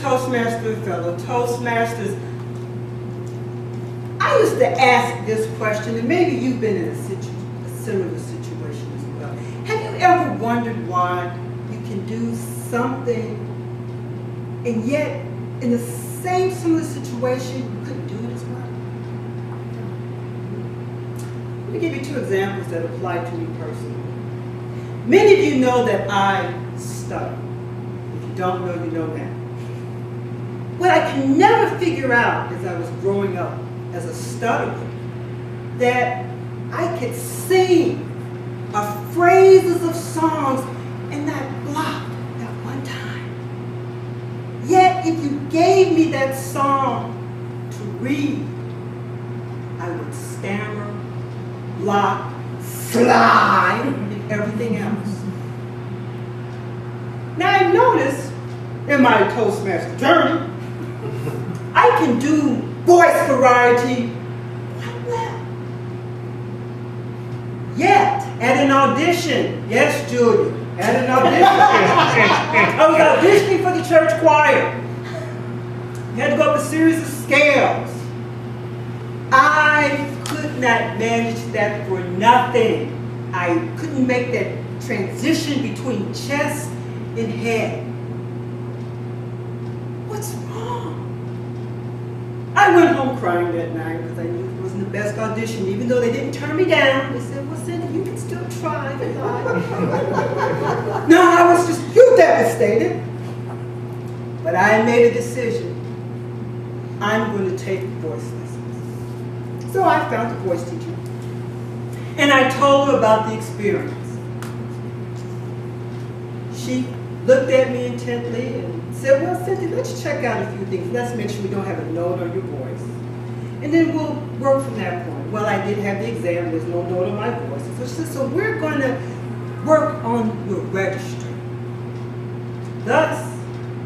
Toastmaster, fellow Toastmasters, I used to ask this question, and maybe you've been in a similar situation as well. Have you ever wondered why you can do something and yet in the same similar situation you couldn't do it as well? Let me give you two examples that apply to me personally. Many of you know that I stutter. If you don't know, you know that. What I can never figure out as I was growing up as a stutterer, that I could sing phrases of songs and not block at one time. Yet if you gave me that song to read, I would stammer, block, fly, and everything else. Now I noticed in my Toastmaster journey, I can do voice variety quite well. Yet, at an audition, yes, Julia, at an audition, I was auditioning for the church choir. You had to go up a series of scales. I could not manage that for nothing. I couldn't make that transition between chest and head. What's wrong? I went home crying that night because I knew it wasn't the best audition, even though they didn't turn me down. They said, well, Cynthia, you can still try if you like. No, I was just devastated. But I made a decision. I'm going to take voice lessons. So I found a voice teacher. And I told her about the experience. She looked at me intently and said, well, Cynthia, let's check out a few things. Let's make sure we don't have a note on your voice. And then we'll work from that point. Well, I did have the exam. There's no note on my voice. So she said, so we're going to work on your registry. Thus,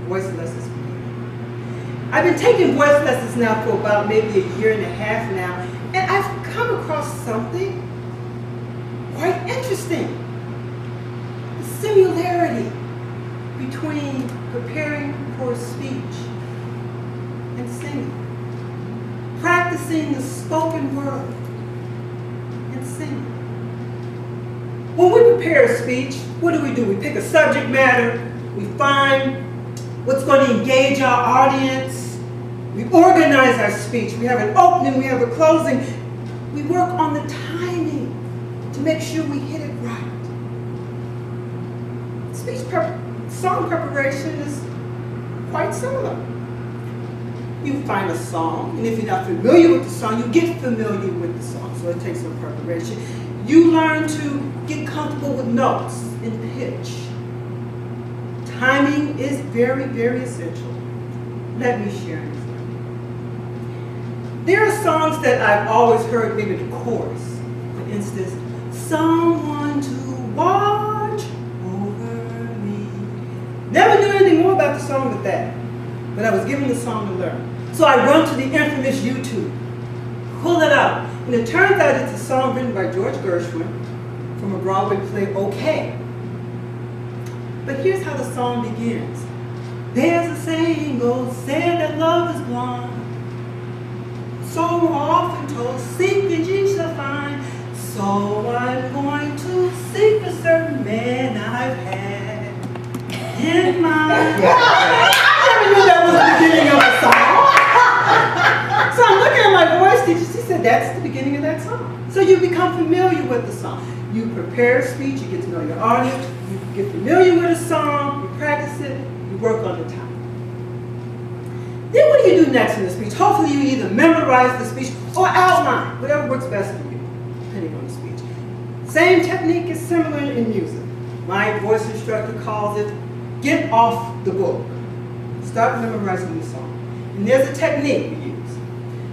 voice lessons began. I've been taking voice lessons now for about maybe a year and a half now, and I've come across something quite interesting. The similarity between preparing for a speech and singing. Practicing the spoken word and singing. When we prepare a speech, what do? We pick a subject matter, we find what's going to engage our audience, we organize our speech, we have an opening, we have a closing, we work on the timing to make sure we hit it right. Song preparation is quite similar. You find a song, and if you're not familiar with the song, you get familiar with the song, so it takes some preparation. You learn to get comfortable with notes and pitch. Timing is very, very essential. Let me share this. There are songs that I've always heard, maybe the chorus. For instance, someone to watch over me. Never knew anything more about the song than that, but I was given the song to learn. So I run to the infamous YouTube, pull it up, and it turns out it's a song written by George Gershwin from a Broadway play, Okay. But here's how the song begins. There's a saying goes, said that love is blind. So often told, seek and ye shall find. So I'm going to seek a certain man I've had in mind. I never knew that was the beginning of the song. So I'm looking at my voice teacher. She said, that's the beginning of that song. So you become familiar with the song. You prepare a speech, you get to know your audience, you get familiar with a song, you practice it, you work on the time. Then what do you do next in the speech? Hopefully you either memorize the speech or outline, whatever works best for you, depending on the speech. Same technique is similar in music. My voice instructor calls it, get off the book. Start memorizing the song. And there's a technique we use.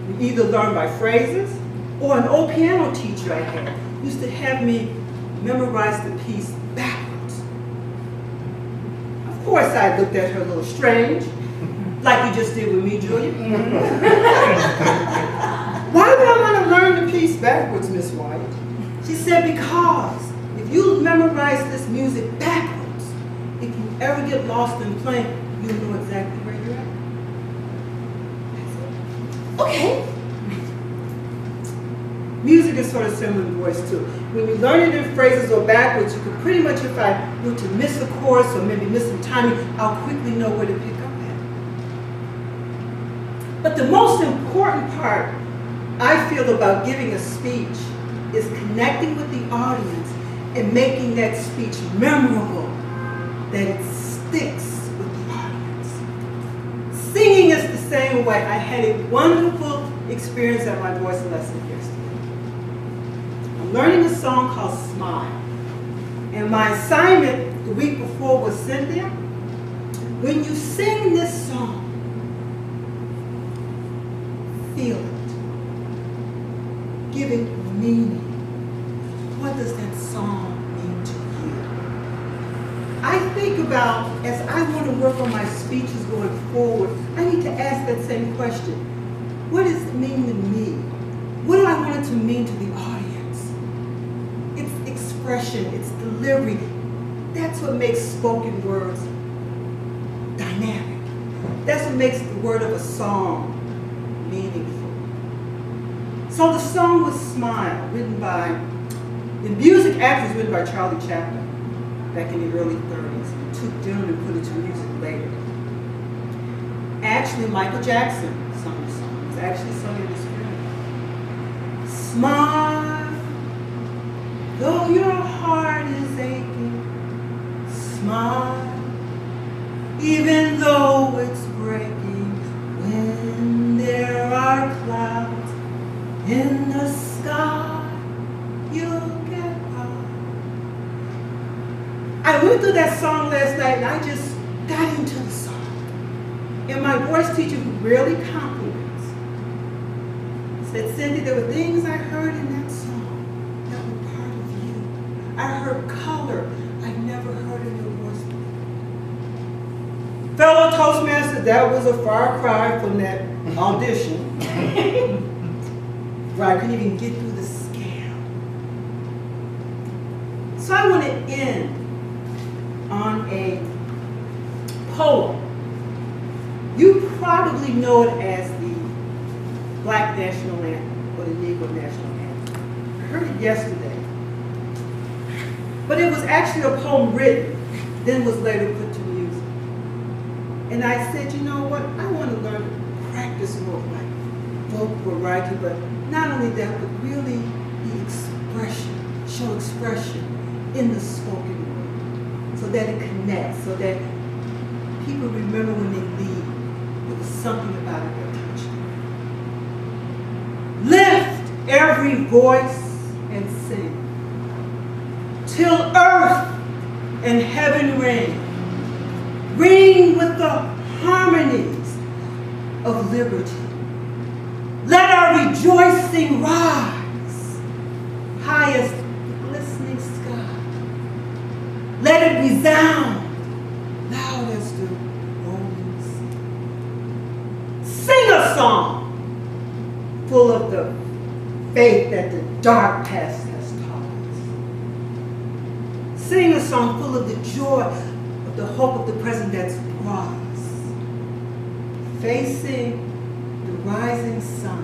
We either learn by phrases, or an old piano teacher I had used to have me memorize the piece backwards. Of course, I looked at her a little strange, like you just did with me, Julia. Why would I want to learn the piece backwards, Miss White? She said, because if you memorize this music backwards, if you ever get lost in playing, you'll know exactly where you're at. Okay. Music is sort of similar to voice too. When you learn it in phrases or backwards, you can pretty much, if I were to miss a chorus or maybe miss some timing, I'll quickly know where to pick up at. But the most important part, I feel, about giving a speech is connecting with the audience and making that speech memorable, that it sticks with the audience. Singing is the same way. I had a wonderful experience at my voice lesson yesterday. I'm learning a song called Smile. And my assignment the week before was, Cynthia, when you sing this song, feel it. Give it meaning. What does that song mean to you? I think about, as I want to work on my speeches going forward, I need to ask that same question. What does it mean to me? What do I want it to mean to the audience? It's expression, it's delivery. That's what makes spoken words dynamic. That's what makes the word of a song meaningful. So the song was Smile, written by, the music actually was written by Charlie Chaplin back in the early 30s. And took down and put it to music later. Actually, Michael Jackson sung the song. It was actually sung in this film. Smile, though your heart is aching. Smile, even though it's breaking. When there are clouds in the sky, you'll get by. I went through that song last night and I just got into the song. And my voice teacher, who rarely compliments, said, Cynthia, there were things I heard in that song that were part of you. I heard color I've never heard in your voice before. Fellow Toastmasters, that was a far cry from that audition. Where I couldn't even get through the scale. So I want to end on a poem. You probably know it as the Black National Anthem or the Negro National Anthem. I heard it yesterday. But it was actually a poem written, then was later put to music. And I said, you know what? I want to learn to practice more like vocal writing, but not only that, but really the expression, show expression in the spoken word, so that it connects, so that people remember when they leave, there was something about it that touched them. Lift every voice and sing, till earth and heaven ring, ring with the harmonies of liberty. Let our rejoicing rise, high as the glistening sky. Let it resound, loud as the rolling sea. Sing a song full of the faith that the dark past has taught us. Sing a song full of the joy of the hope of the present that's brought us. Facing the rising sun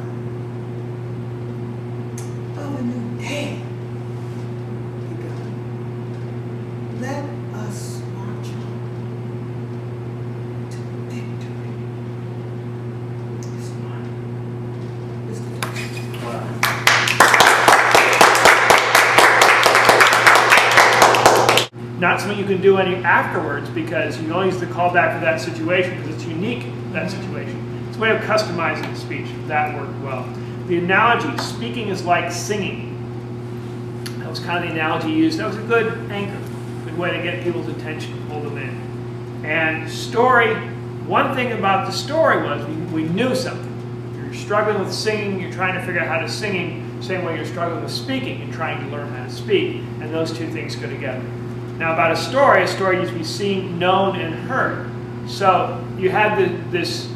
of a new day begun. Let us march on to victory. This morning. Not something you can do any afterwards because you only use the callback for that situation because it's unique to that situation. It's a way of customizing the speech. That worked well. The analogy, speaking is like singing. That was kind of the analogy used. That was a good anchor, good way to get people's attention, pull them in. And story, one thing about the story was we knew something. If you're struggling with singing, you're trying to figure out how to singing, same way you're struggling with speaking and trying to learn how to speak. And those two things go together. Now about a story needs to be seen, known, and heard. So you had this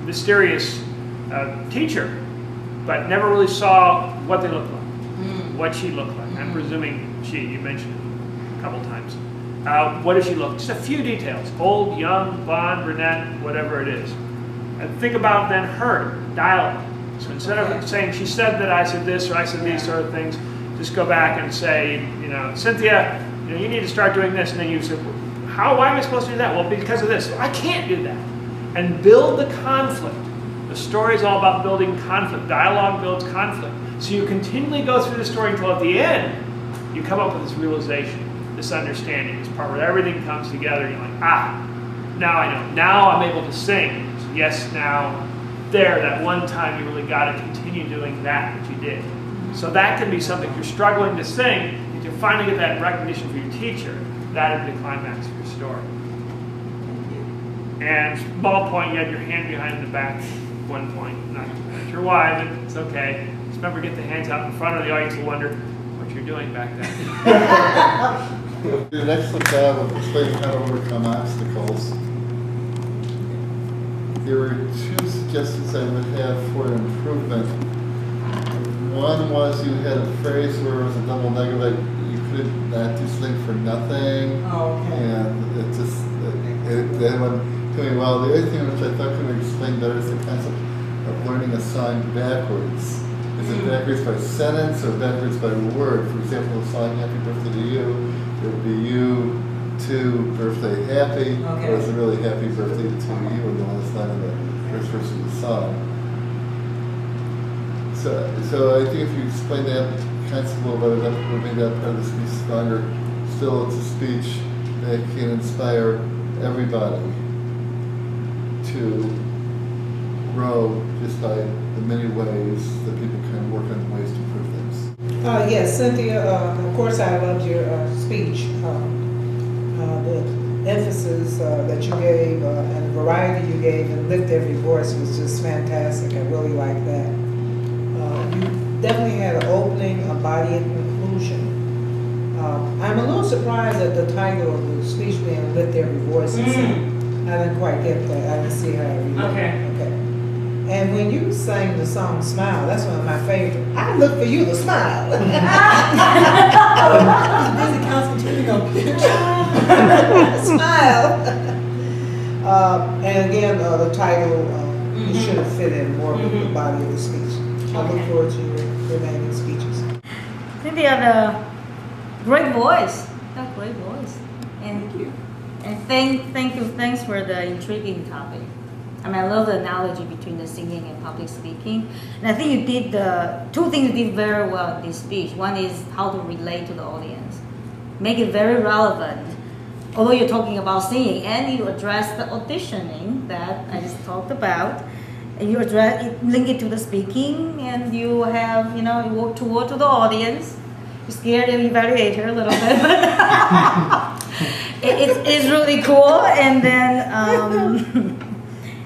mysterious teacher, but never really saw what they looked like, what she looked like. I'm presuming you mentioned it a couple times. What does she look like? Just a few details, old, young, blonde, brunette, whatever it is. And think about then her dialogue. So instead of saying, she said that I said this or I said these sort of things, just go back and say, Cynthia, you need to start doing this. And then you say, why am I supposed to do that? Well, because of this. So I can't do that. And build the conflict. The story is all about building conflict. Dialogue builds conflict. So you continually go through the story until at the end, you come up with this realization, this understanding, this part where everything comes together. And you're like, now I know. Now I'm able to sing. So yes, now that one time you really got to continue doing that you did. So that can be something. If you're struggling to sing, if you finally get that recognition from your teacher, that is the climax of your story. And ballpoint, you had your hand behind the back at one point. Not sure why, but it's okay. Just remember, get the hands out in front of the audience will wonder what you're doing back there. You did an excellent job of explaining how to overcome obstacles. There were two suggestions I would have for improvement. One was you had a phrase where it was a double negative, like you could not do something for nothing. Oh, okay. And it just, that one doing well. The other thing which I thought could explain better is the concept of learning a song backwards. Is it backwards by sentence or backwards by word? For example, the song Happy Birthday to You, it would be you to birthday happy, or is it really happy birthday to you in the last line of the first verse of the song? So I think if you explain that concept a little better, that would make that part of the speech stronger. Still, it's a speech that can inspire everybody to grow just by the many ways that people can work on ways to improve things. Yes, Cynthia, of course I loved your speech. The emphasis that you gave and the variety you gave and lift every voice was just fantastic. I really liked that. You definitely had an opening, a body, and conclusion. I'm a little surprised at the title of the speech being lift every voice. I didn't quite get that. I didn't see how it read. Okay. And when you sang the song Smile, that's one of my favorites. I look for you to smile. I was busy concentrating on pitch. Smile. And again, the title, you should have fit in more with the body of the speech. I look forward to your remaining speeches. Cynthia, the great voice. That great voice. And Thank you. And thanks for the intriguing topic. I mean, I love the analogy between the singing and public speaking. And I think you did two things you did very well in this speech. One is how to relate to the audience. Make it very relevant. Although you're talking about singing, and you address the auditioning that I just talked about, and you link it to the speaking, and you have, you walk toward to the audience. You scared the evaluator a little bit, but it's really cool. And then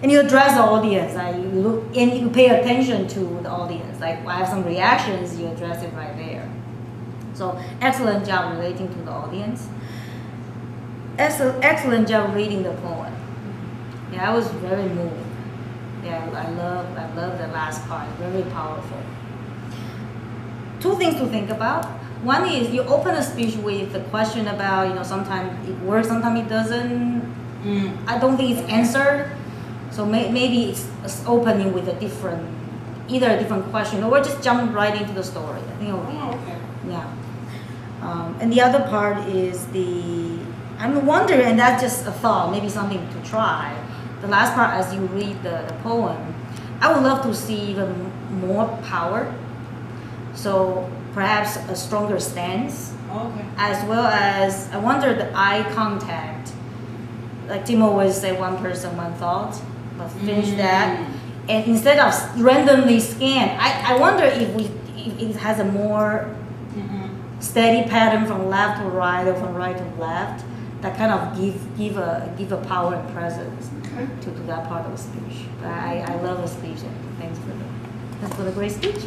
and you address the audience. You look and you pay attention to the audience. Like I have some reactions, you address it right there. So excellent job relating to the audience. Excellent job reading the poem. Yeah, I was very moved. Yeah, I love the last part. Very powerful. Two things to think about. One is you open a speech with a question about, sometimes it works, sometimes it doesn't. I don't think it's answered. So maybe it's opening with either a different question or just jump right into the story. I think it'll be, yeah. And the other part is I'm wondering, and that's just a thought, maybe something to try. The last part, as you read the poem, I would love to see even more power. So perhaps a stronger stance, as well as, I wonder the eye contact. Like Tim always say, one person, one thought, but finish that. And instead of randomly scan, I wonder if it has a more steady pattern from left to right or from right to left that kind of give a power and presence to that part of the speech. I love the speech, and thanks for the great speech.